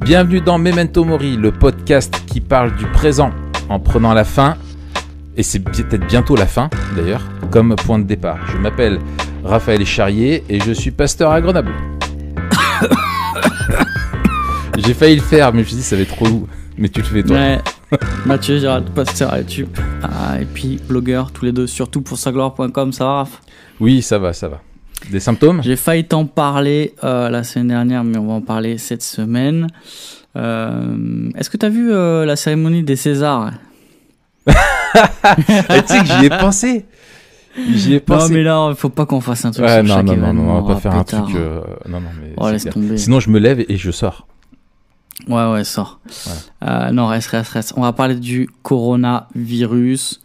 Bienvenue dans Memento Mori, le podcast qui parle du présent en prenant la fin, et c'est peut-être bientôt la fin d'ailleurs, comme point de départ. Je m'appelle Raphaël Charrier et je suis pasteur à Grenoble. J'ai failli le faire, mais je me suis dit ça va être trop lourd. Mais tu le fais toi. Ouais. Mathieu Gérald, pasteur à YouTube. Et puis blogueur, tous les deux, surtout pour sagloire.com, ça va Raph? Oui, ça va. Des symptômes? J'ai failli t'en parler la semaine dernière, mais on va en parler cette semaine. Est-ce que t'as vu la cérémonie des Césars? Tu sais que j'y ai pensé. Non, mais là, il faut pas qu'on fasse un truc ouais, sur chaque événement. on va pas faire un truc. Non, mais oh, laisse tomber. Sinon, je me lève et je sors. Ouais, sors. Voilà. Non, reste. On va parler du coronavirus.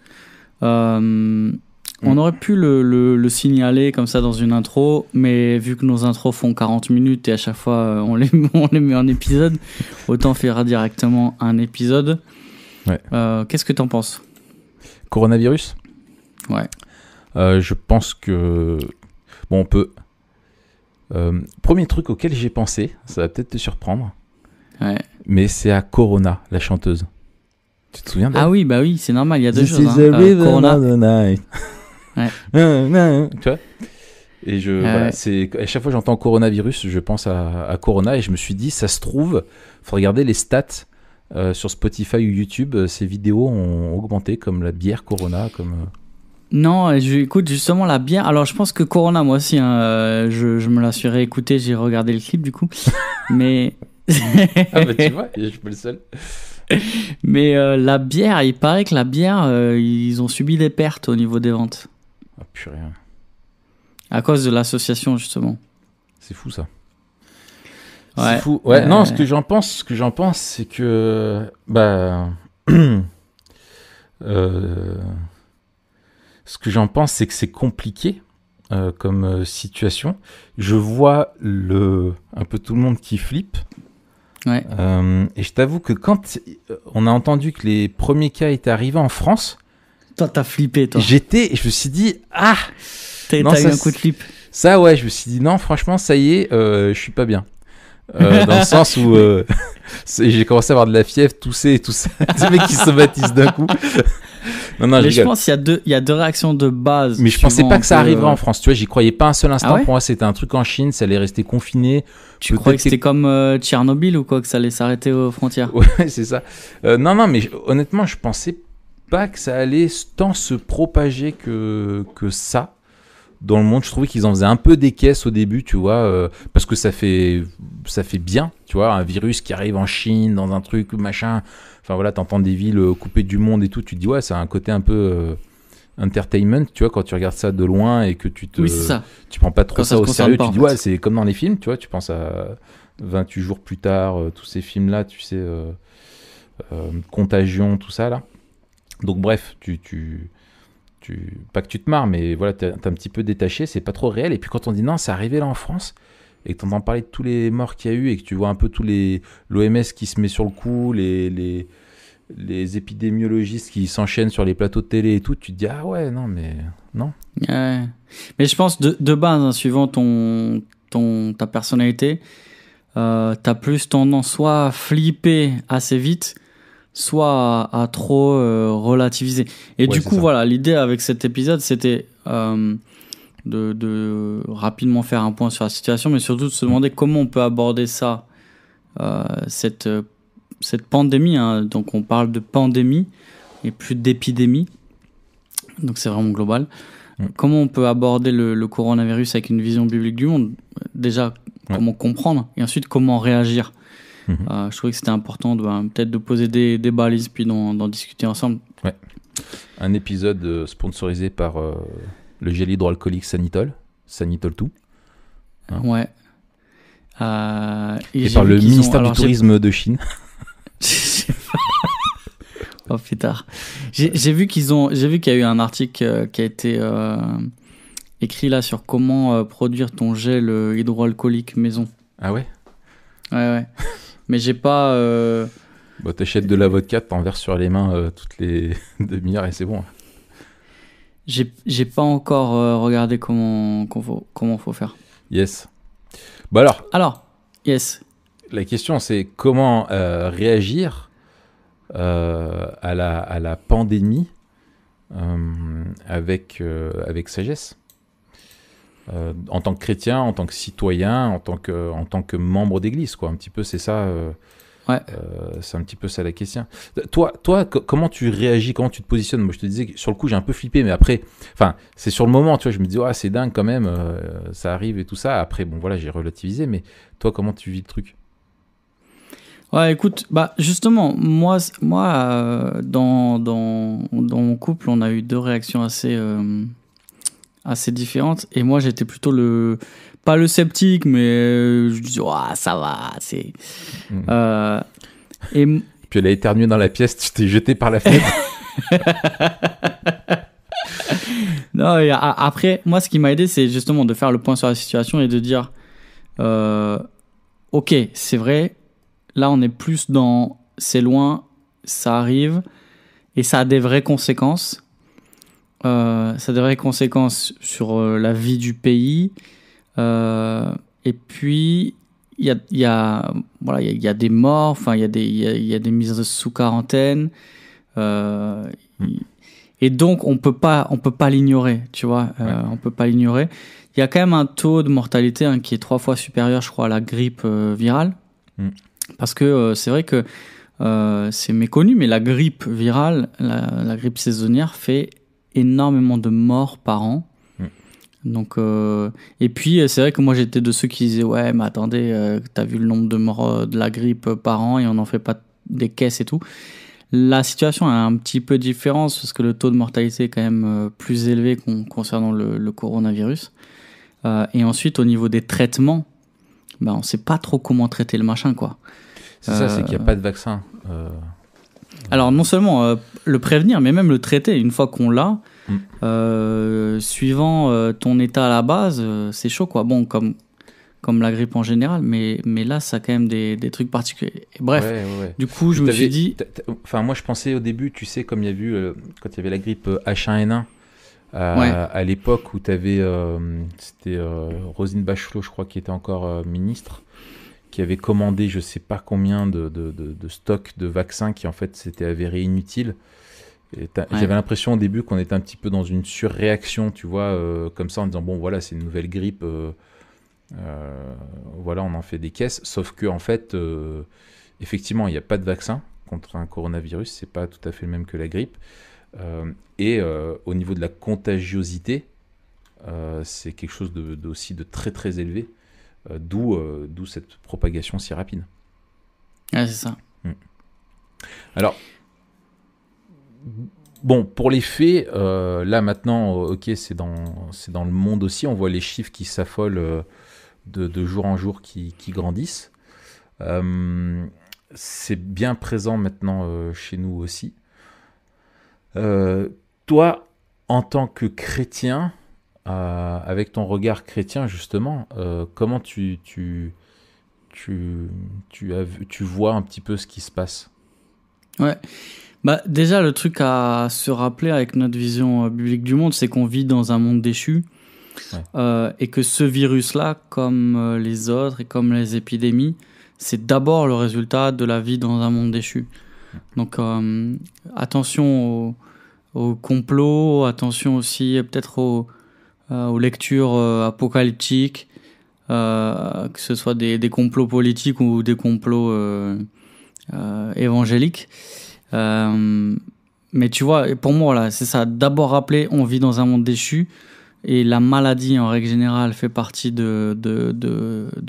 On aurait pu le signaler comme ça dans une intro, mais vu que nos intros font 40 minutes et à chaque fois on les met en épisode, autant faire directement un épisode. Ouais. Qu'est-ce que t'en penses? Coronavirus? Ouais. Je pense que... Bon, on peut... premier truc auquel j'ai pensé, ça va peut-être te surprendre, ouais. Mais c'est à Corona, la chanteuse. Tu te souviens d'elle? Ah oui, bah oui, c'est normal, il y a deux This choses. is the rhythm Corona. of the night. Ouais. Tu vois? Et voilà, c'est, à chaque fois que j'entends coronavirus, je pense à Corona et je me suis dit, ça se trouve, faut regarder les stats sur Spotify ou YouTube, ces vidéos ont augmenté comme la bière Corona, comme... Non, écoute justement la bière. Alors je pense que Corona, moi aussi, hein, je me la suis réécouté, j'ai regardé le clip du coup. Mais... Ah bah tu vois, je suis pas le seul. Mais la bière, il paraît que la bière, ils ont subi des pertes au niveau des ventes. Ah purée. À cause de l'association, justement. C'est fou ça. Ouais. C'est fou. Ouais, non, ce que j'en pense, c'est que... ce que j'en pense, c'est que c'est compliqué comme situation. Je vois un peu tout le monde qui flippe. Ouais. Et je t'avoue que quand on a entendu que les premiers cas étaient arrivés en France... Toi, t'as flippé, toi. Je me suis dit, T'as eu un coup de flip. Ça, ouais, je me suis dit, non, franchement, ça y est, je suis pas bien. Dans le sens où j'ai commencé à avoir de la fièvre, tousser et tout ça. Des mecs qui se baptisent d'un coup. Non, mais je pense qu'il y a deux réactions de base. Mais je pensais pas que ça arriverait en France. Tu vois, j'y croyais pas un seul instant. Ah ouais? Pour moi, c'était un truc en Chine, ça allait rester confiné. Tu croyais que c'était comme Tchernobyl ou quoi, que ça allait s'arrêter aux frontières? Ouais, c'est ça. Non, mais honnêtement, je pensais pas que ça allait tant se propager que ça dans le monde. Je trouvais qu'ils en faisaient un peu des caisses au début, tu vois, parce que ça fait bien, tu vois, un virus qui arrive en Chine, dans un truc, machin. Enfin voilà, t'entends des villes coupées du monde et tout, tu te dis ouais, ça a un côté un peu entertainment, tu vois, quand tu regardes ça de loin et que tu prends pas trop ça au sérieux, tu dis ouais, c'est comme dans les films, tu vois, tu penses à 28 jours plus tard, tous ces films-là, tu sais, Contagion, tout ça là. Donc bref, pas que tu te marres, mais voilà, t'es un petit peu détaché, c'est pas trop réel. Et puis quand on dit non, c'est arrivé là en France, et que t'entends parler de tous les morts qu'il y a eu, et que tu vois un peu l'OMS qui se met sur le coup, les épidémiologistes qui s'enchaînent sur les plateaux de télé et tout, tu te dis ah ouais, non, mais non. Ouais. Mais je pense de base, hein, suivant ta personnalité, t'as plus tendance soit à flipper assez vite, soit à trop relativiser. Et ouais, du coup, voilà, l'idée avec cet épisode, c'était de rapidement faire un point sur la situation, mais surtout de se demander comment on peut aborder ça, cette pandémie. Hein. Donc, on parle de pandémie et plus d'épidémie. Donc, c'est vraiment global. Comment on peut aborder le coronavirus avec une vision biblique du monde? Déjà, comment comprendre, et ensuite, comment réagir. Je trouvais que c'était important peut-être de poser des balises puis d'en discuter ensemble. Ouais. Un épisode sponsorisé par le gel hydroalcoolique Sanitol 2. Hein. Ouais. Et par le ministère du Tourisme de Chine. Oh putain. J'ai vu qu'il y a eu un article qui a été écrit là sur comment produire ton gel hydroalcoolique maison. Ah ouais? Ouais. Mais j'ai pas... Bah, t'achètes de la vodka, t'en verses sur les mains toutes les demi-heures et c'est bon. J'ai pas encore regardé comment faut faire. Yes. Bah alors, yes. la question, c'est comment réagir à la pandémie avec sagesse. En tant que chrétien, en tant que citoyen, en tant que membre d'église, quoi. Un petit peu, c'est ça. Ouais. C'est un petit peu ça la question. Toi, comment tu réagis, comment tu te positionnes? Moi, je te disais que sur le coup, j'ai un peu flippé, mais après, enfin, c'est sur le moment, tu vois, je me dis, ah, c'est dingue quand même, ça arrive et tout ça. Après, bon, voilà, j'ai relativisé, mais toi, comment tu vis le truc? Ouais, écoute, bah justement, moi, dans mon couple, on a eu deux réactions assez différentes. Et moi, j'étais plutôt pas le sceptique, mais je disais, ouah, ça va, c'est. Euh, et Puis elle a éternué dans la pièce, tu t'es jeté par la fenêtre. non, et après, moi, ce qui m'a aidé, c'est justement de faire le point sur la situation et de dire, ok, c'est vrai, là, on est plus dans, c'est loin, ça arrive, et ça a des vraies conséquences. Ça a des vraies conséquences sur la vie du pays. Et puis, il y a des morts, enfin, il y a des mises sous quarantaine. Et donc, on peut pas l'ignorer, tu vois. On peut pas l'ignorer. Il y a quand même un taux de mortalité qui est 3 fois supérieur, je crois, à la grippe virale. Parce que c'est vrai que c'est méconnu, mais la grippe virale, la grippe saisonnière fait énormément de morts par an. Donc, et puis, c'est vrai que moi, j'étais de ceux qui disaient, ouais, mais attendez, t'as vu le nombre de morts de la grippe par an et on n'en fait pas des caisses et tout. La situation est un petit peu différente parce que le taux de mortalité est quand même plus élevé concernant le coronavirus. Et ensuite, au niveau des traitements, ben, on sait pas trop comment traiter le machin, quoi. C'est ça, c'est qu'il n'y a pas de vaccin. Alors, non seulement le prévenir, mais même le traiter. Une fois qu'on l'a, suivant ton état à la base, c'est chaud, quoi. Bon, comme la grippe en général, mais là, ça a quand même des trucs particuliers. Bref, ouais. Du coup, je me suis dit... Enfin, moi, je pensais au début, tu sais, comme il y a eu, quand il y avait la grippe H1N1, à l'époque où tu avais, c'était Roselyne Bachelot, je crois, qui était encore ministre, qui avait commandé je sais pas combien de stocks de vaccins qui en fait s'étaient avérés inutiles. J'avais l'impression au début qu'on était un petit peu dans une surréaction, tu vois, comme ça en disant bon voilà c'est une nouvelle grippe, voilà on en fait des caisses, sauf que en fait effectivement il n'y a pas de vaccin contre un coronavirus, c'est pas tout à fait le même que la grippe, et au niveau de la contagiosité c'est quelque chose aussi de très très élevé. D'où cette propagation si rapide. Ouais, c'est ça. Alors, bon, pour les faits, là maintenant, ok, c'est dans le monde aussi, on voit les chiffres qui s'affolent de jour en jour qui grandissent. C'est bien présent maintenant chez nous aussi. Toi, en tant que chrétien, avec ton regard chrétien justement, comment tu vois un petit peu ce qui se passe? Ouais. Bah déjà le truc à se rappeler avec notre vision biblique du monde, c'est qu'on vit dans un monde déchu, et que ce virus-là, comme les autres et comme les épidémies, c'est d'abord le résultat de la vie dans un monde déchu. Donc attention au complot, attention aussi peut-être aux lectures apocalyptiques, que ce soit des complots politiques ou des complots évangéliques. Mais tu vois, pour moi, voilà, c'est ça. D'abord rappeler, on vit dans un monde déchu et la maladie, en règle générale, fait partie de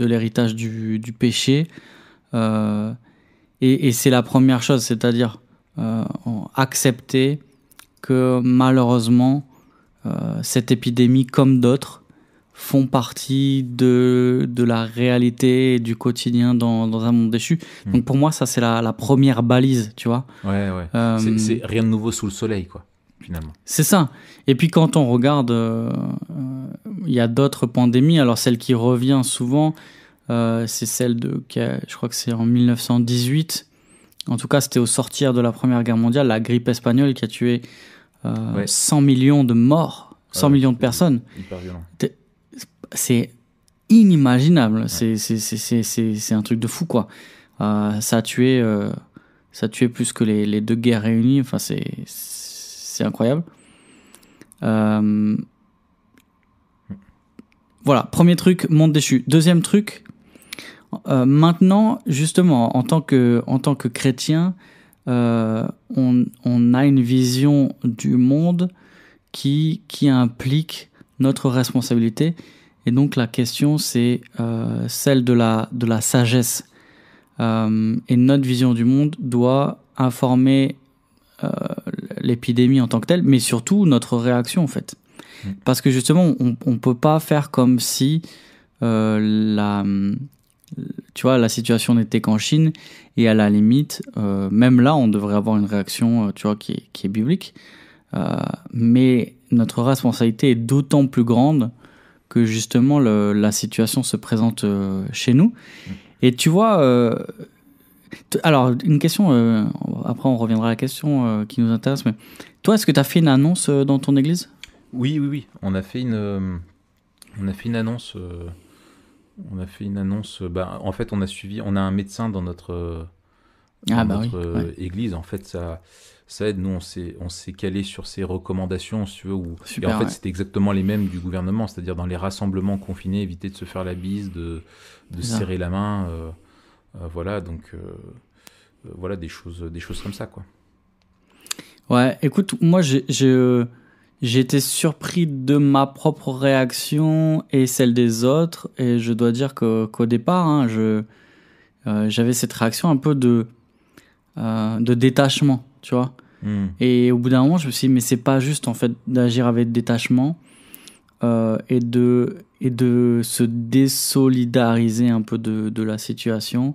l'héritage du péché. Et c'est la première chose, c'est-à-dire accepter que malheureusement, cette épidémie, comme d'autres, font partie de la réalité et du quotidien dans un monde déchu. Donc pour moi, ça, c'est la première balise, tu vois. Ouais. C'est rien de nouveau sous le soleil, quoi, finalement. C'est ça. Et puis quand on regarde, il y a d'autres pandémies. Alors celle qui revient souvent, c'est celle je crois que c'est en 1918. En tout cas, c'était au sortir de la Première Guerre mondiale, la grippe espagnole qui a tué 100 millions de morts, 100 millions de personnes. Hyper violent. C'est inimaginable. C'est un truc de fou, quoi. Ça a tué plus que les deux guerres réunies. Enfin, c'est incroyable. Voilà, premier truc, monde déchu. Deuxième truc, maintenant, justement, en tant que chrétien, on a une vision du monde qui implique notre responsabilité. Et donc la question, c'est celle de la sagesse. Et notre vision du monde doit informer l'épidémie en tant que telle, mais surtout notre réaction, en fait. Parce que justement, on peut pas faire comme si la situation n'était qu'en Chine, et à la limite, même là, on devrait avoir une réaction, qui est biblique. Mais notre responsabilité est d'autant plus grande que justement la situation se présente chez nous. Et tu vois, alors une question, après on reviendra à la question qui nous intéresse, mais toi, est-ce que tu as fait une annonce dans ton église ? Oui. On a fait une annonce. En fait, on a un médecin dans notre église. En fait, ça aide. Nous, on s'est calé sur ses recommandations, si tu veux. Super, et en fait, c'était exactement les mêmes du gouvernement, c'est-à-dire dans les rassemblements confinés, éviter de se faire la bise, de serrer la main. Voilà, donc voilà des choses comme ça, quoi. Ouais, écoute, moi j'ai été surpris de ma propre réaction et celle des autres, et je dois dire qu'au départ, j'avais cette réaction un peu de détachement, tu vois. Et au bout d'un moment, je me suis dit, mais c'est pas juste en fait d'agir avec détachement et de se désolidariser un peu de la situation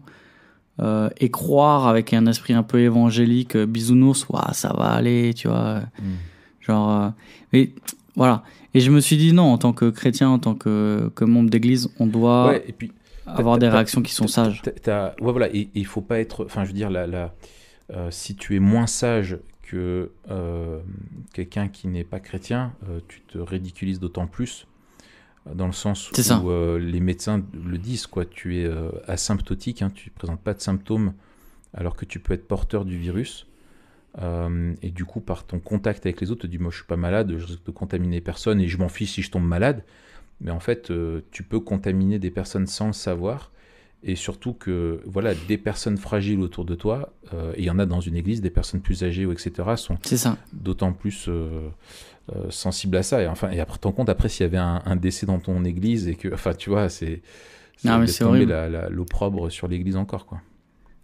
et croire avec un esprit un peu évangélique, bisounours, ça va aller, tu vois. Mais voilà. Et je me suis dit non, en tant que chrétien, en tant que membre d'église, on doit avoir des réactions qui sont sages. Voilà. Et il faut pas être. Enfin, je veux dire, si tu es moins sage que quelqu'un qui n'est pas chrétien, tu te ridiculises d'autant plus, dans le sens où les médecins le disent, quoi. Tu es asymptotique, hein, tu ne présentes pas de symptômes, alors que tu peux être porteur du virus. Et du coup, par ton contact avec les autres, tu te dis, moi je suis pas malade, je risque de contaminer personne et je m'en fiche si je tombe malade. Mais en fait, tu peux contaminer des personnes sans le savoir. Et surtout que voilà, des personnes fragiles autour de toi, et il y en a dans une église, des personnes plus âgées, etc., sont d'autant plus sensibles à ça. Et après, ton compte, après, s'il y avait un décès dans ton église, et que, enfin, tu vois, c'est tomber l'opprobre sur l'église encore, quoi.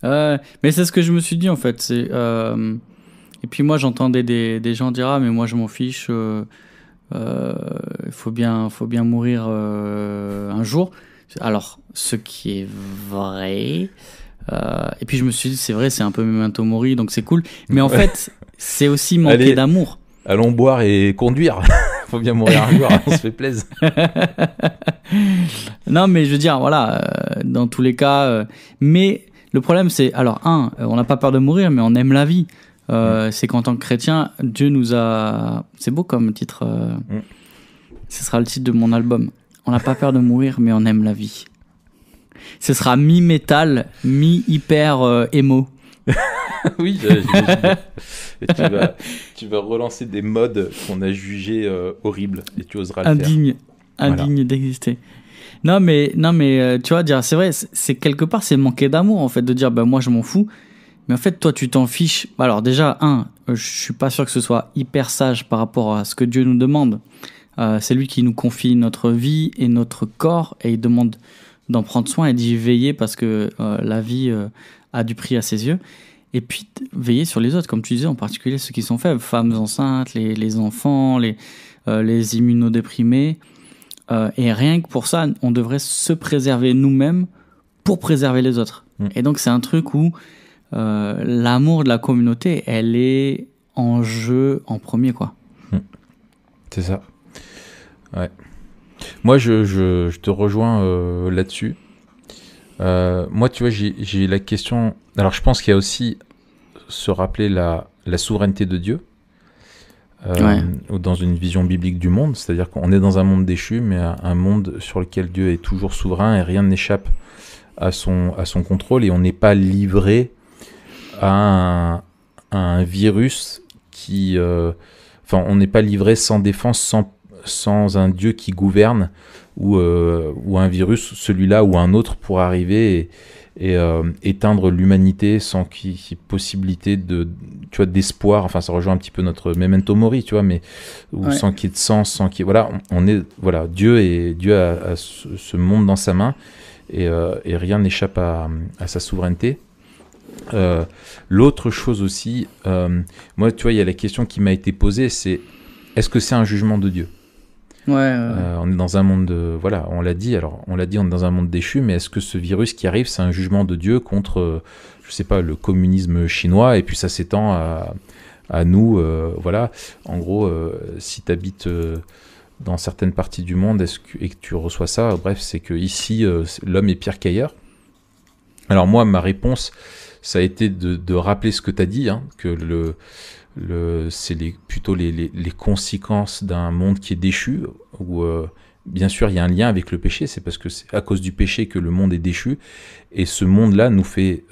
Mais c'est ce que je me suis dit, en fait. Et puis moi, j'entendais des gens dire, mais moi, je m'en fiche, il faut bien mourir un jour. Alors, ce qui est vrai. Et puis je me suis dit, c'est vrai, c'est un peu memento mori, donc c'est cool. Mais en fait, c'est aussi manquer d'amour. Allons boire et conduire. Faut bien mourir un jour, on se fait plaisir. Non, mais je veux dire, voilà, dans tous les cas. Mais le problème, c'est, alors, on n'a pas peur de mourir, mais on aime la vie. C'est qu'en tant que chrétien, Dieu nous a. C'est beau comme titre. Ce sera le titre de mon album. On n'a pas peur de mourir, mais on aime la vie. Ce sera mi-métal, mi-hyper émo. Oui, et tu vas relancer des modes qu'on a jugés horribles, et tu oseras le faire. Indigne d'exister. Non mais tu vois, dire, c'est vrai, c'est quelque part, c'est manquer d'amour, en fait, de dire, moi je m'en fous. Mais en fait, toi, tu t'en fiches. Alors déjà, je suis pas sûr que ce soit hyper sage par rapport à ce que Dieu nous demande. C'est lui qui nous confie notre vie et notre corps, et il demande d'en prendre soin et d'y veiller parce que la vie a du prix à ses yeux. Et puis veiller sur les autres, comme tu disais, en particulier ceux qui sont faibles, femmes enceintes, les enfants, les immunodéprimés. Et rien que pour ça, on devrait se préserver nous-mêmes pour préserver les autres. Et donc c'est un truc où l'amour de la communauté, elle est en jeu en premier, quoi. C'est ça. Ouais. Moi, je te rejoins là-dessus. Moi, tu vois, j'ai la question. Alors, je pense qu'il y a aussi se rappeler la souveraineté de Dieu. ou dans une vision biblique du monde, c'est-à-dire qu'on est dans un monde déchu, mais un monde sur lequel Dieu est toujours souverain et rien n'échappe à son contrôle, et on n'est pas livré à un virus qui... on n'est pas livré sans défense, sans un Dieu qui gouverne, ou un virus, celui-là ou un autre, pour arriver et éteindre l'humanité sans qu'il y ait possibilité d'espoir. Enfin, ça rejoint un petit peu notre memento mori, tu vois, mais sans qu'il y ait de sens, sans qu'il y ait, Dieu a ce monde dans sa main, et rien n'échappe à sa souveraineté. L'autre chose aussi, moi, tu vois, il y a la question qui m'a été posée, c'est est-ce que c'est un jugement de Dieu ? On est dans un monde on l'a dit, on est dans un monde déchu, mais est-ce que ce virus qui arrive, c'est un jugement de Dieu contre, je sais pas, le communisme chinois, et puis ça s'étend à nous, En gros, si tu habites dans certaines parties du monde et que tu reçois ça, bref, c'est que ici, l'homme est pire qu'ailleurs. Alors moi, ma réponse, ça a été de rappeler ce que tu as dit, hein, que c'est plutôt les conséquences d'un monde qui est déchu, où bien sûr il y a un lien avec le péché, c'est parce que c'est à cause du péché que le monde est déchu, et ce monde-là nous fait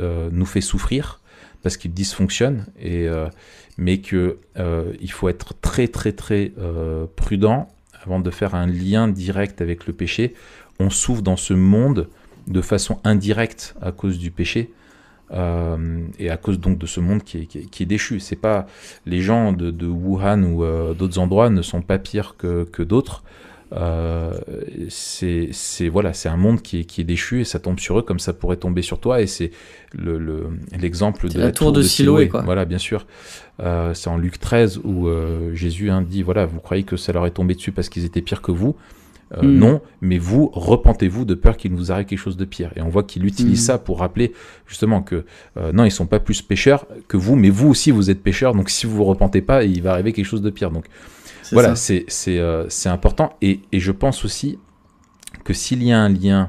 souffrir parce qu'il dysfonctionne, mais que il faut être très très très prudent avant de faire un lien direct avec le péché. On souffre dans ce monde de façon indirecte à cause du péché. Et à cause donc de ce monde qui est déchu. C'est pas les gens de Wuhan ou d'autres endroits ne sont pas pires que d'autres. C'est un monde qui est déchu, et ça tombe sur eux comme ça pourrait tomber sur toi. Et c'est l'exemple de la tour de Siloé. Quoi. Voilà, bien sûr. C'est en Luc 13 où Jésus dit voilà, vous croyez que ça leur est tombé dessus parce qu'ils étaient pires que vous. Non, mais vous, repentez-vous de peur qu'il vous arrive quelque chose de pire. Et on voit qu'il utilise ça pour rappeler justement que non, ils sont pas plus pécheurs que vous, mais vous aussi vous êtes pécheurs, donc si vous vous repentez pas, il va arriver quelque chose de pire. Donc voilà, c'est important, et je pense aussi que s'il y a un lien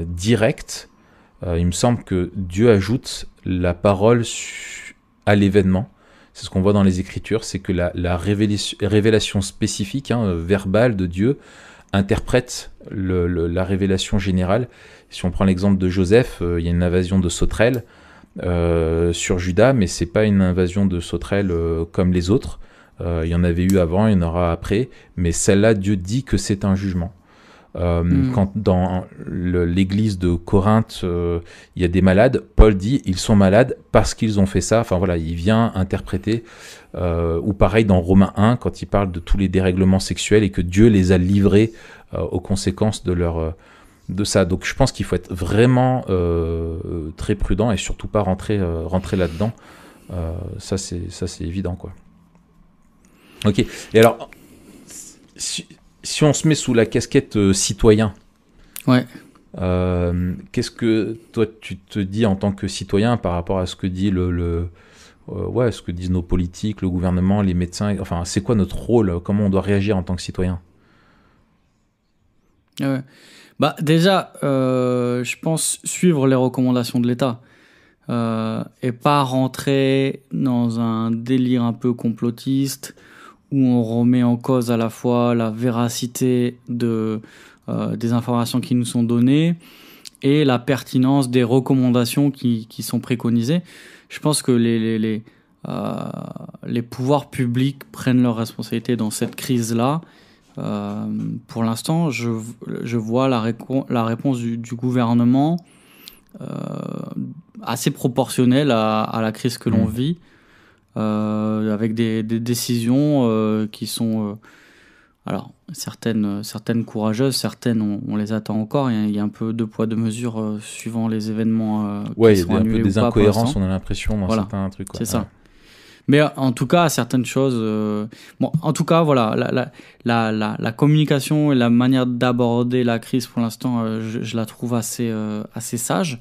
direct, il me semble que Dieu ajoute la parole à l'événement. C'est ce qu'on voit dans les Écritures, c'est que la révélation spécifique, verbale de Dieu, interprète la révélation générale. Si on prend l'exemple de Joseph, il y a une invasion de sauterelles sur Juda, mais c'est pas une invasion de sauterelles comme les autres. Il y en avait eu avant, il y en aura après, mais celle-là, Dieu dit que c'est un jugement. Quand dans l'église de Corinthe, il y a des malades, Paul dit ils sont malades parce qu'ils ont fait ça. Enfin voilà, il vient interpréter. Ou pareil dans Romains 1, quand il parle de tous les dérèglements sexuels et que Dieu les a livrés aux conséquences de ça. Donc je pense qu'il faut être vraiment très prudent et surtout pas rentrer là-dedans. Ça c'est évident, quoi. Ok. Et alors, si on se met sous la casquette citoyen, qu'est-ce que toi tu te dis en tant que citoyen par rapport à ce que dit ce que disent nos politiques, le gouvernement, les médecins, enfin c'est quoi notre rôle, comment on doit réagir en tant que citoyen? Bah déjà, je pense suivre les recommandations de l'État et pas rentrer dans un délire un peu complotiste où on remet en cause à la fois la véracité des informations qui nous sont données et la pertinence des recommandations qui sont préconisées. Je pense que les pouvoirs publics prennent leurs responsabilités dans cette crise-là. Pour l'instant, je vois la réponse du gouvernement assez proportionnelle à la crise que l'on vit. Avec des décisions qui sont alors certaines courageuses, certaines on les attend encore. Il y a un peu deux poids deux mesures suivant les événements qui sont annulés ou pas. Il y a un peu des incohérences, on a l'impression dans certains trucs. C'est ça. Mais en tout cas, certaines choses. En tout cas, voilà, la communication et la manière d'aborder la crise pour l'instant, je la trouve assez sage.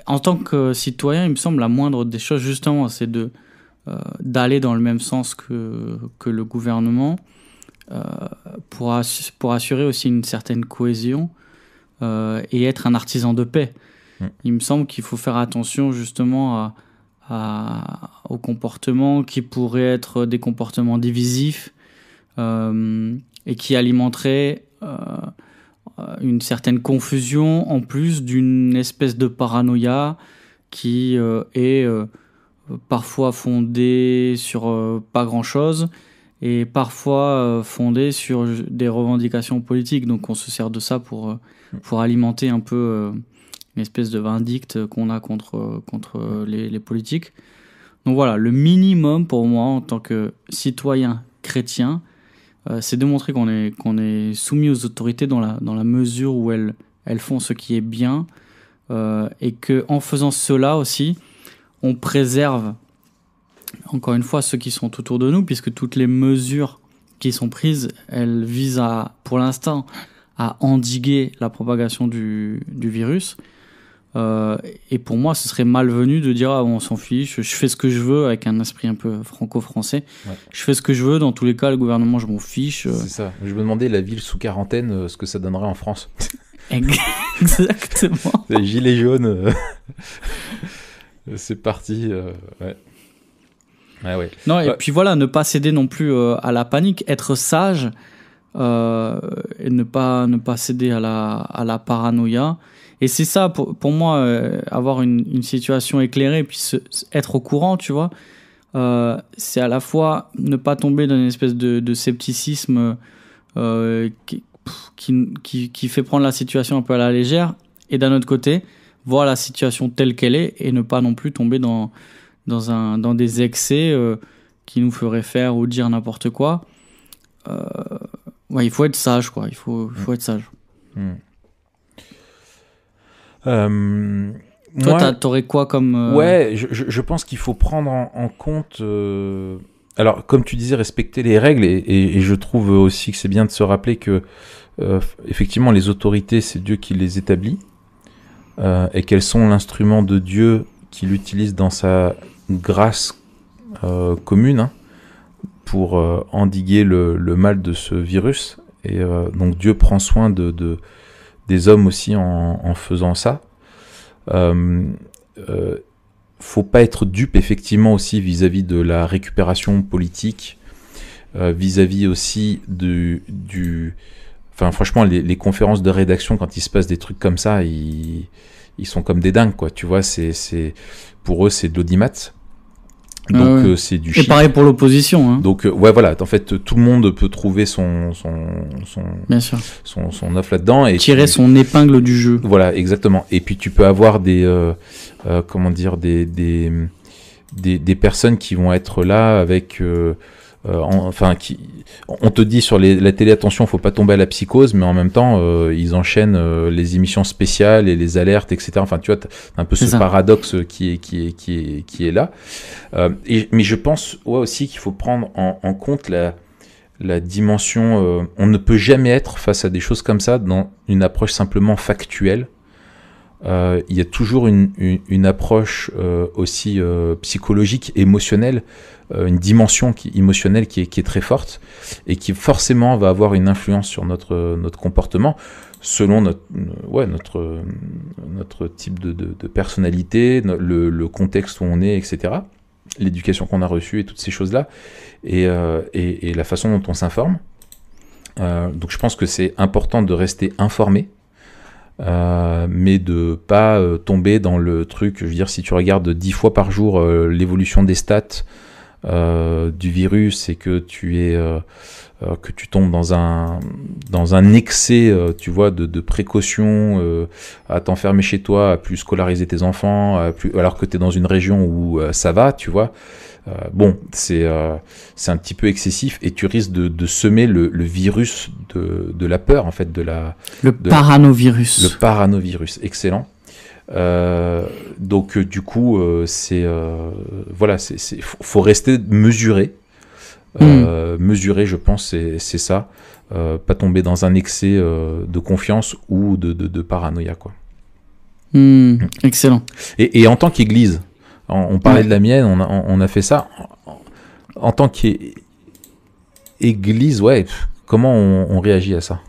En tant que citoyen, il me semble la moindre des choses, justement, c'est d'aller dans le même sens que le gouvernement pour assurer aussi une certaine cohésion et être un artisan de paix. Il me semble qu'il faut faire attention justement aux comportements qui pourraient être des comportements divisifs et qui alimenteraient une certaine confusion en plus d'une espèce de paranoïa qui est parfois fondée sur pas grand-chose et parfois fondée sur des revendications politiques. Donc on se sert de ça pour alimenter un peu une espèce de vindicte qu'on a contre les politiques. Donc voilà, le minimum pour moi en tant que citoyen chrétien, c'est de montrer qu'on est soumis aux autorités dans la mesure où elles font ce qui est bien et qu'en faisant cela aussi, on préserve encore une fois ceux qui sont autour de nous, puisque toutes les mesures qui sont prises, elles visent pour l'instant à endiguer la propagation du virus. Et pour moi, ce serait malvenu de dire on s'en fiche, je fais ce que je veux, avec un esprit un peu franco-français. Ouais. Je fais ce que je veux, dans tous les cas, le gouvernement, je m'en fiche. C'est ça. Je me demandais la ville sous quarantaine, ce que ça donnerait en France. Exactement. Les gilets jaunes. C'est parti. Ouais. Ouais. Non, et puis voilà, ne pas céder non plus à la panique, être sage et ne pas céder à la paranoïa. Et c'est ça, pour moi, avoir une situation éclairée, puis être au courant, tu vois, c'est à la fois ne pas tomber dans une espèce de scepticisme qui fait prendre la situation un peu à la légère, et d'un autre côté, voir la situation telle qu'elle est, et ne pas non plus tomber dans des excès qui nous feraient faire ou dire n'importe quoi. Ouais, il faut être sage, quoi. Il faut être sage. Toi, t'aurais quoi comme... Ouais, je pense qu'il faut prendre en compte... Alors, comme tu disais, respecter les règles, et je trouve aussi que c'est bien de se rappeler que, effectivement, les autorités, c'est Dieu qui les établit, et qu'elles sont l'instrument de Dieu qu'il utilise dans sa grâce commune pour endiguer le mal de ce virus. Et donc, Dieu prend soin des hommes aussi en faisant ça. Faut pas être dupe effectivement aussi vis-à-vis de la récupération politique, vis-à-vis aussi enfin franchement les conférences de rédaction quand il se passe des trucs comme ça, ils sont comme des dingues quoi. Tu vois, c'est pour eux c'est de l'audimat. Donc ouais. C'est du chiffre. Et pareil pour l'opposition. Hein. Donc ouais voilà, en fait tout le monde peut trouver son bien sûr. son offre là-dedans et tirer son épingle du jeu. Voilà, exactement. Et puis tu peux avoir des comment dire des personnes qui vont être là avec on te dit sur la télé attention, faut pas tomber à la psychose, mais en même temps ils enchaînent les émissions spéciales et les alertes, etc. Enfin tu vois, t'as un peu ce paradoxe qui est là. Mais je pense aussi qu'il faut prendre en compte la dimension. On ne peut jamais être face à des choses comme ça dans une approche simplement factuelle. Il y a toujours une approche aussi psychologique, émotionnelle, une dimension émotionnelle qui est très forte et qui forcément va avoir une influence sur notre comportement selon notre type de personnalité, le contexte où on est, etc. L'éducation qu'on a reçue et toutes ces choses-là et la façon dont on s'informe. Donc je pense que c'est important de rester informé. Mais de pas tomber dans le truc, je veux dire, si tu regardes 10 fois par jour l'évolution des stats du virus et que que tu tombes dans un excès, tu vois, de précaution à t'enfermer chez toi, à plus scolariser tes enfants, alors que tu es dans une région où ça va, tu vois. Bon, c'est un petit peu excessif et tu risques de semer le virus de la peur, en fait, le paranovirus. Le paranovirus, excellent. Donc du coup, voilà, faut rester mesuré. Mesurer, je pense, c'est ça. Pas tomber dans un excès de confiance ou de paranoïa, quoi. Excellent. Et en tant qu'église, on parlait de la mienne, on a fait ça. En tant qu'église, ouais, comment on réagit à ça ?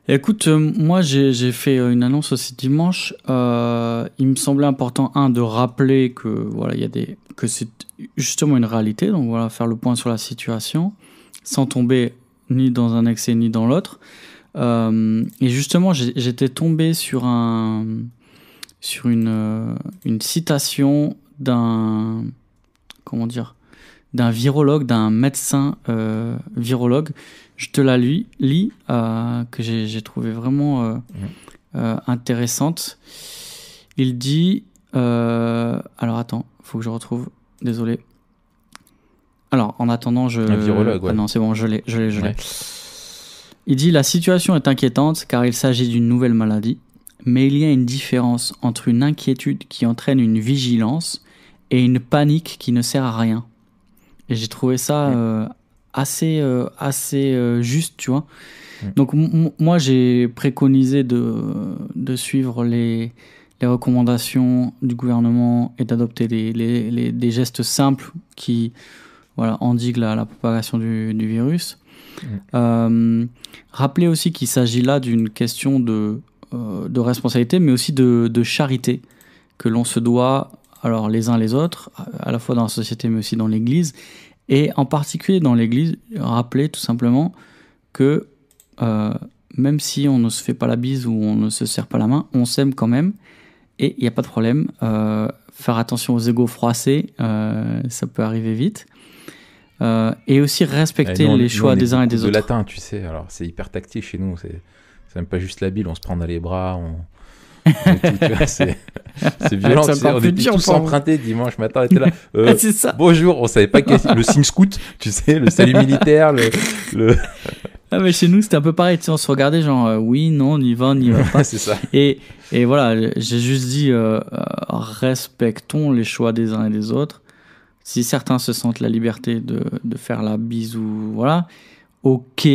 Écoute, moi j'ai fait une annonce aussi dimanche. Il me semblait important, de rappeler que voilà, que c'est justement une réalité. Donc voilà, faire le point sur la situation, sans tomber ni dans un excès ni dans l'autre. Et justement, j'étais tombé sur une citation d'un virologue, d'un médecin virologue. Je te la lis, que j'ai trouvé vraiment intéressante. Il dit... alors attends, faut que je retrouve. Désolé. Alors, en attendant, Un virologue, ouais. Ah non, c'est bon, je l'ai. Ouais. Il dit « La situation est inquiétante car il s'agit d'une nouvelle maladie, mais il y a une différence entre une inquiétude qui entraîne une vigilance et une panique qui ne sert à rien. » Et j'ai trouvé ça assez juste, tu vois. Donc moi, j'ai préconisé de suivre les recommandations du gouvernement et d'adopter des gestes simples qui endiguent la propagation du virus. Rappeler aussi qu'il s'agit là d'une question de responsabilité, mais aussi de charité, que l'on se doit alors les uns les autres, à la fois dans la société mais aussi dans l'Église, et en particulier dans l'Église, rappeler tout simplement que même si on ne se fait pas la bise ou on ne se serre pas la main, on s'aime quand même, et il n'y a pas de problème. Faire attention aux égos froissés, ça peut arriver vite. Et aussi respecter les choix des uns et des autres. De latin, tu sais, alors c'est hyper tactique chez nous, c'est même pas juste la Bible, on se prend dans les bras, c'est violent, tu sais, on était tous empruntés dimanche matin, on était là, c'est ça. Bonjour, on savait pas le signe scout, tu sais, le salut militaire, Ah mais chez nous c'était un peu pareil, tu sais, on se regardait genre oui, non, on y va pas. C'est ça. Et voilà, j'ai juste dit respectons les choix des uns et des autres. Si certains se sentent la liberté de faire la bise ou voilà, ok,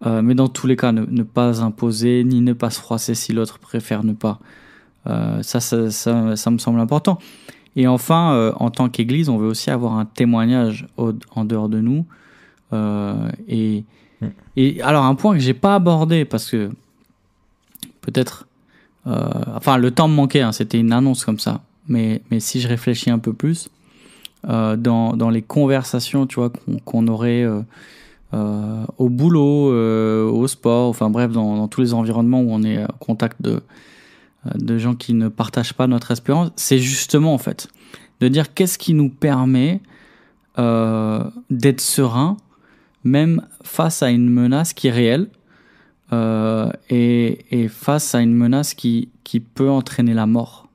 mais dans tous les cas, ne pas imposer ni ne pas se froisser si l'autre préfère ne pas. Ça me semble important. Et enfin, en tant qu'Église, on veut aussi avoir un témoignage en dehors de nous. Et alors, un point que j'ai pas abordé parce que peut-être, le temps me manquait. C'était une annonce comme ça. Mais si je réfléchis un peu plus. Dans les conversations, tu vois, qu'on aurait au boulot, au sport, enfin bref, dans tous les environnements où on est en contact de gens qui ne partagent pas notre espérance, c'est justement en fait de dire qu'est-ce qui nous permet d'être serein même face à une menace qui est réelle et face à une menace qui peut entraîner la mort.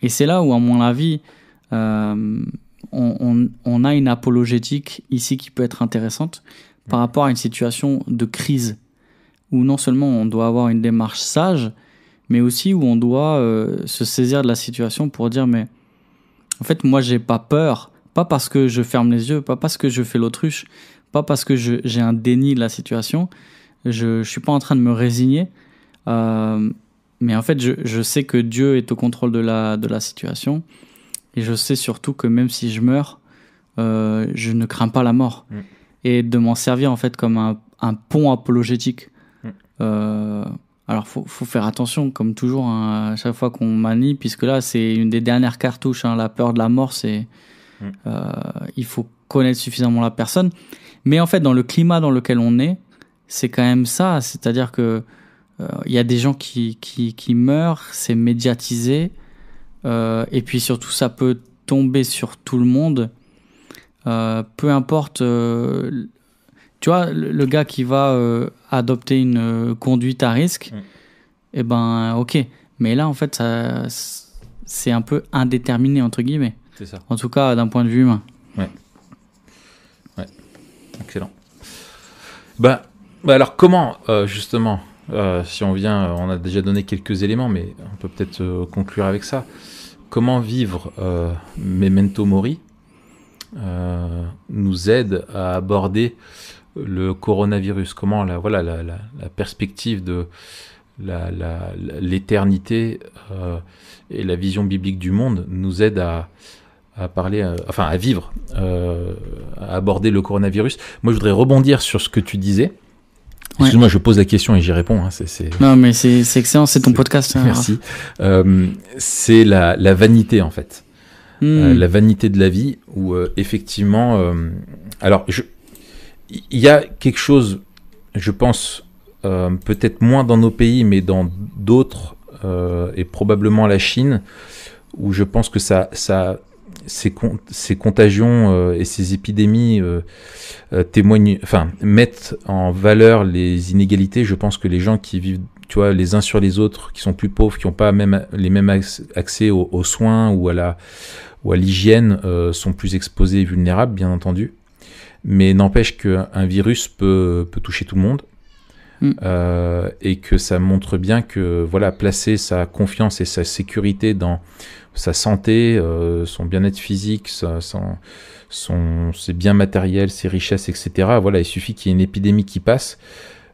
Et c'est là où, à mon avis, on a une apologétique ici qui peut être intéressante par rapport à une situation de crise où non seulement on doit avoir une démarche sage, mais aussi où on doit se saisir de la situation pour dire mais en fait moi j'ai pas peur, pas parce que je ferme les yeux, pas parce que je fais l'autruche, pas parce que j'ai un déni de la situation, je suis pas en train de me résigner, mais en fait je sais que Dieu est au contrôle de la situation. Et je sais surtout que même si je meurs, je ne crains pas la mort. Et de m'en servir en fait comme un pont apologétique. Alors faut faire attention, comme toujours, à chaque fois qu'on manie, puisque là c'est une des dernières cartouches. La peur de la mort, il faut connaître suffisamment la personne. Mais en fait, dans le climat dans lequel on est, c'est quand même ça. C'est-à-dire que il y a des gens qui meurent, c'est médiatisé. Et puis surtout ça peut tomber sur tout le monde, peu importe tu vois le gars qui va adopter une conduite à risque, et ben ok, mais là en fait ça, c'est un peu indéterminé entre guillemets, c'est ça. En tout cas d'un point de vue humain. Ouais, excellent. Bah alors comment justement si on vient, on a déjà donné quelques éléments, mais on peut peut-être conclure avec ça. Comment vivre Memento Mori nous aide à aborder le coronavirus. Comment la perspective de l'éternité et la vision biblique du monde nous aide à parler, à vivre, à aborder le coronavirus. Moi, je voudrais rebondir sur ce que tu disais. Excuse-moi, je pose la question et j'y réponds. Hein, Non, mais c'est excellent, c'est ton podcast. Merci. C'est la vanité, en fait. La vanité de la vie, où effectivement... alors, il y a quelque chose, je pense, peut-être moins dans nos pays, mais dans d'autres, et probablement la Chine, où je pense que ces contagions et ces épidémies mettent en valeur les inégalités. Je pense que les gens qui vivent, tu vois, les uns sur les autres, qui sont plus pauvres, qui n'ont pas les mêmes accès aux soins ou à l'hygiène, sont plus exposés et vulnérables, bien entendu. Mais n'empêche qu'un virus peut toucher tout le monde. Et que ça montre bien que voilà, placer sa confiance et sa sécurité dans sa santé, son bien-être physique, ses biens matériels, ses richesses, etc. Voilà, il suffit qu'il y ait une épidémie qui passe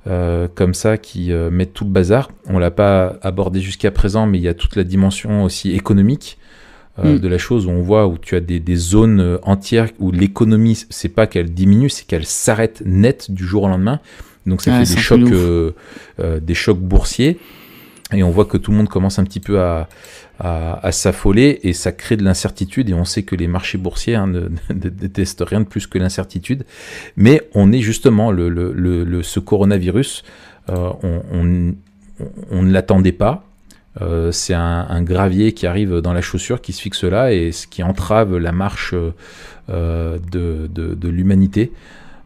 comme ça, qui met tout le bazar. On l'a pas abordé jusqu'à présent, mais il y a toute la dimension aussi économique de la chose, où on voit où tu as des zones entières où l'économie, c'est pas qu'elle diminue, c'est qu'elle s'arrête net du jour au lendemain. Donc ça fait des chocs boursiers, et on voit que tout le monde commence un petit peu à s'affoler, et ça crée de l'incertitude, et on sait que les marchés boursiers ne détestent rien de plus que l'incertitude. Mais on est justement ce coronavirus, on ne l'attendait pas. C'est un gravier qui arrive dans la chaussure, qui se fixe là, et ce qui entrave la marche de l'humanité.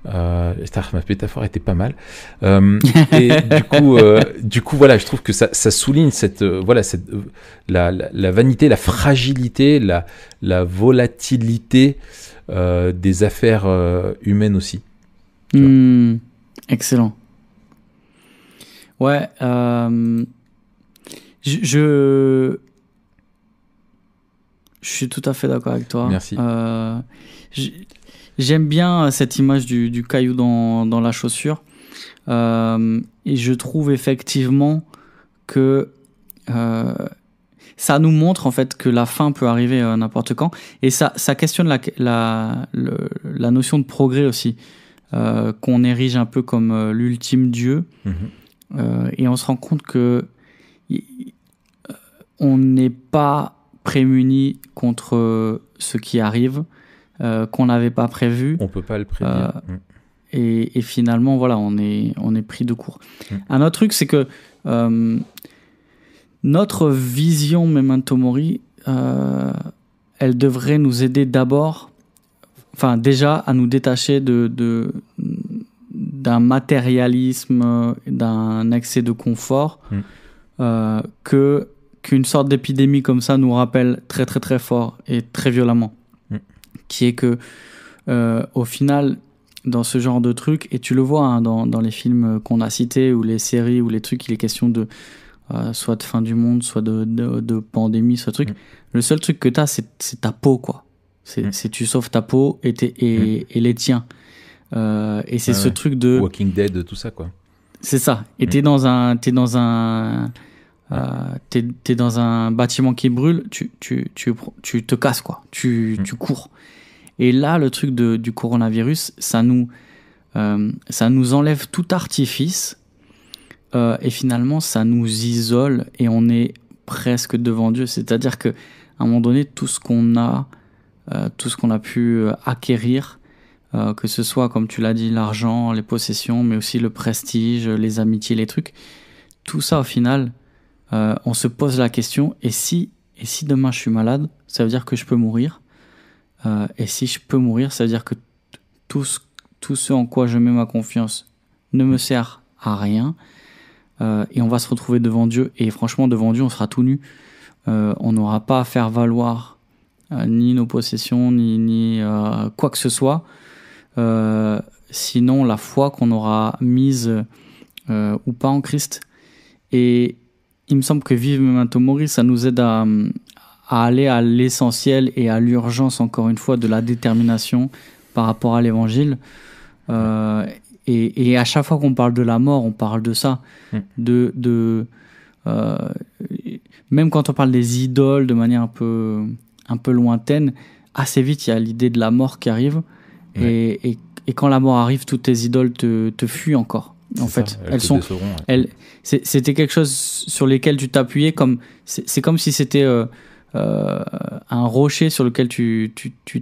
Ma métaphore était pas mal. Et du coup, voilà, je trouve que ça souligne la vanité, la fragilité, la volatilité des affaires humaines aussi. Excellent. Ouais. Je suis tout à fait d'accord avec toi. Merci. J'aime bien cette image du caillou dans la chaussure. Et je trouve effectivement que ça nous montre en fait que la fin peut arriver n'importe quand. Et ça questionne la notion de progrès aussi, qu'on érige un peu comme l'ultime Dieu. Et on se rend compte que on n'est pas prémuni contre ce qui arrive, qu'on n'avait pas prévu. On peut pas le prédire. Et finalement, voilà, on est pris de court. Un autre truc, c'est que notre vision Memento Mori, elle devrait nous aider déjà à nous détacher d'un matérialisme, d'un excès de confort, qu'une sorte d'épidémie comme ça nous rappelle très très très fort et très violemment, qui est que au final, dans ce genre de trucs, et tu le vois hein, dans les films qu'on a cités ou les séries ou les trucs, il est question de soit de fin du monde, soit de pandémie, soit de truc. Le seul truc que t'as, c'est ta peau, quoi. C'est tu sauves ta peau et les tiens. Et c'est ce truc de Walking Dead, tout ça, quoi. C'est ça. Et t'es dans un bâtiment qui brûle, tu te casses, quoi. Tu cours. Et là, le truc du coronavirus, ça nous enlève tout artifice, et finalement, ça nous isole et on est presque devant Dieu. C'est-à-dire que, à un moment donné, tout ce qu'on a pu acquérir, que ce soit, comme tu l'as dit, l'argent, les possessions, mais aussi le prestige, les amitiés, les trucs, tout ça, au final, on se pose la question, et si demain je suis malade, ça veut dire que je peux mourir. Et si je peux mourir, ça veut dire que tout ce en quoi je mets ma confiance ne me sert à rien. Et on va se retrouver devant Dieu. Et franchement, devant Dieu, on sera tout nu. On n'aura pas à faire valoir ni nos possessions, ni quoi que ce soit. Sinon, la foi qu'on aura mise ou pas en Christ. Et il me semble que vivre Memento Mori, ça nous aide à aller à l'essentiel et à l'urgence, encore une fois, de la détermination par rapport à l'évangile. Et à chaque fois qu'on parle de la mort, on parle de ça. Même quand on parle des idoles de manière un peu lointaine, assez vite, il y a l'idée de la mort qui arrive. Et quand la mort arrive, toutes tes idoles te fuient encore. En fait, c'était quelque chose sur lequel tu t'appuyais, comme c'est comme si c'était un rocher sur lequel tu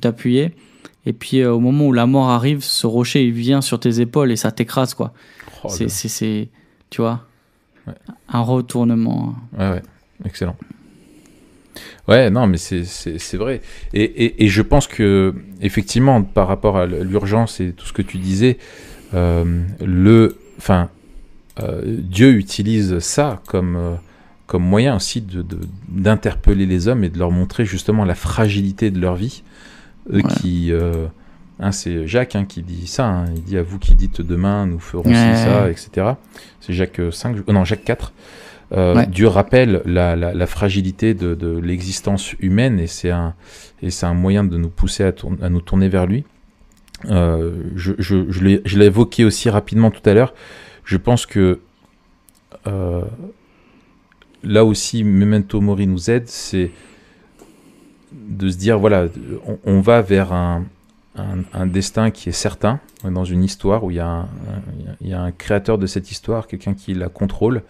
t'appuyais, et puis au moment où la mort arrive, ce rocher il vient sur tes épaules et ça t'écrase, quoi. C'est tu vois, un retournement. Ouais, excellent. Ouais, non, mais c'est vrai. Et je pense que, effectivement, par rapport à l'urgence et tout ce que tu disais, Dieu utilise ça comme moyen aussi d'interpeller les hommes et de leur montrer justement la fragilité de leur vie. C'est Jacques qui dit ça, il dit à vous qui dites demain nous ferons ci, ça, etc. C'est Jacques 4. Dieu rappelle la fragilité de l'existence humaine et c'est un moyen de nous pousser à nous tourner vers lui. Je l'ai évoqué aussi rapidement tout à l'heure. Je pense que là aussi Memento Mori nous aide, c'est de se dire voilà, on va vers un destin qui est certain, dans une histoire où il y a un créateur de cette histoire, quelqu'un qui la contrôle.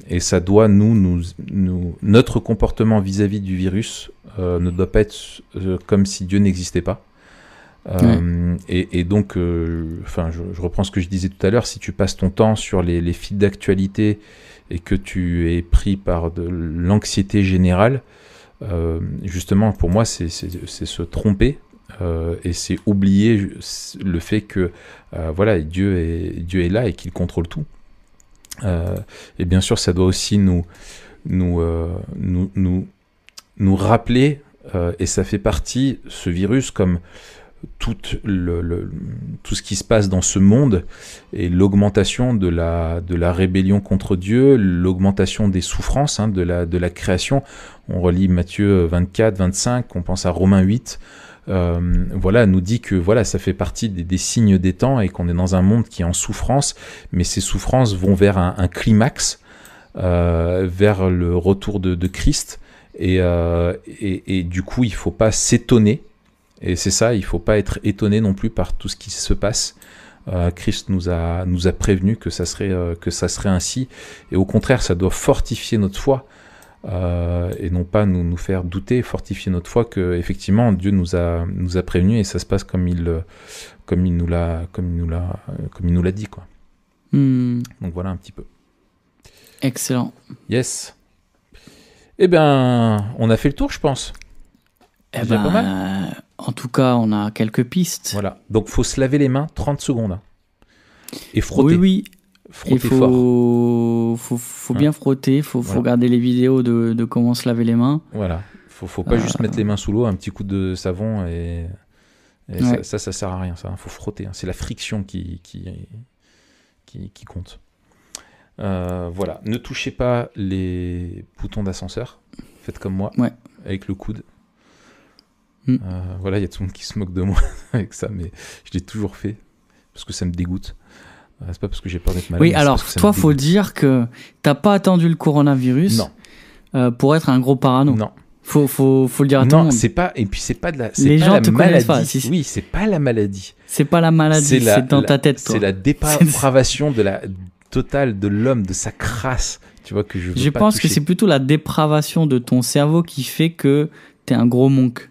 Et ça doit notre comportement vis-à-vis du virus ne doit pas être comme si Dieu n'existait pas. Et donc, je reprends ce que je disais tout à l'heure, si tu passes ton temps sur les fils d'actualité et que tu es pris par de l'anxiété générale, justement pour moi c'est se tromper et c'est oublier le fait que voilà, Dieu est là et qu'il contrôle tout. Et bien sûr ça doit aussi nous rappeler, et ça fait partie, ce virus, comme tout ce qui se passe dans ce monde, et l'augmentation de la rébellion contre Dieu, l'augmentation des souffrances de la création. On relit Matthieu 24, 25, on pense à Romains 8, nous dit que voilà, ça fait partie des signes des temps et qu'on est dans un monde qui est en souffrance, mais ces souffrances vont vers un climax, vers le retour de Christ, et du coup il ne faut pas s'étonner. Et c'est ça, il ne faut pas être étonné non plus par tout ce qui se passe. Christ nous a prévenu que ça serait ainsi. Et au contraire, ça doit fortifier notre foi, et non pas nous faire douter, fortifier notre foi que effectivement Dieu nous a prévenu et ça se passe comme il nous l'a dit, quoi. Donc voilà un petit peu. Excellent. Yes. Eh bien, on a fait le tour, je pense. Pas mal. En tout cas, on a quelques pistes. Voilà. Donc, faut se laver les mains 30 secondes. Et frotter. Oui. Frotter fort. Faut bien frotter. Faut regarder les vidéos de comment se laver les mains. Voilà. Faut pas juste mettre les mains sous l'eau, un petit coup de savon et ça sert à rien. Ça, faut frotter. C'est la friction qui compte. Voilà. Ne touchez pas les boutons d'ascenseur. Faites comme moi. Avec le coude. Voilà, il y a tout le monde qui se moque de moi avec ça, mais je l'ai toujours fait parce que ça me dégoûte. C'est pas parce que j'ai peur d'être malade. Oui, alors toi, faut dire que t'as pas attendu le coronavirus pour être un gros parano. Non. Faut le dire à tout le monde. C'est pas, et puis c'est pas de la. Les gens te connaissent pas. Oui, c'est pas la maladie. C'est pas la maladie, c'est dans ta tête. C'est la dépravation totale de l'homme, de sa crasse. Tu vois que je pense toucher. Que c'est plutôt la dépravation de ton cerveau qui fait que t'es un gros monk.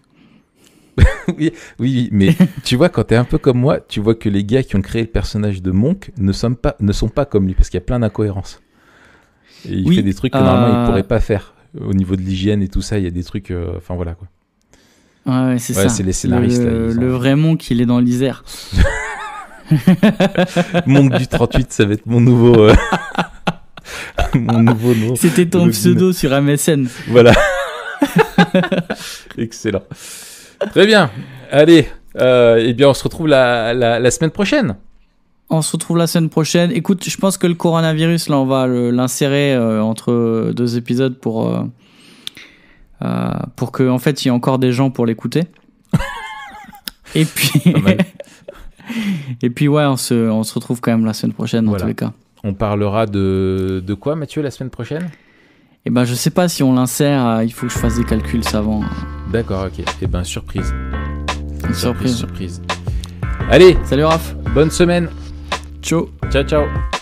oui, mais tu vois, quand t'es un peu comme moi, tu vois que les gars qui ont créé le personnage de Monk ne sont pas comme lui, parce qu'il y a plein d'incohérences. Et il fait des trucs que normalement il pourrait pas faire. Au niveau de l'hygiène et tout ça, il y a des trucs... Enfin voilà, quoi. Ouais, c'est ça. C'est les scénaristes. Le vrai Monk, il est dans l'Isère. Monk du 38, ça va être mon nouveau... mon nouveau nom. C'était ton pseudo sur MSN. Voilà. Excellent. Très bien. Allez, eh bien, on se retrouve la semaine prochaine. On se retrouve la semaine prochaine. Écoute, je pense que le coronavirus, là, on va l'insérer entre deux épisodes pour que, en fait, il y ait encore des gens pour l'écouter. Et puis, on se retrouve quand même la semaine prochaine dans tous les cas. On parlera de quoi, Mathieu, la semaine prochaine ? Eh ben, je sais pas si on l'insère. Il faut que je fasse des calculs savants. D'accord, ok. Eh ben, surprise. Surprise. Allez, salut Raph. Bonne semaine. Ciao. Ciao, ciao.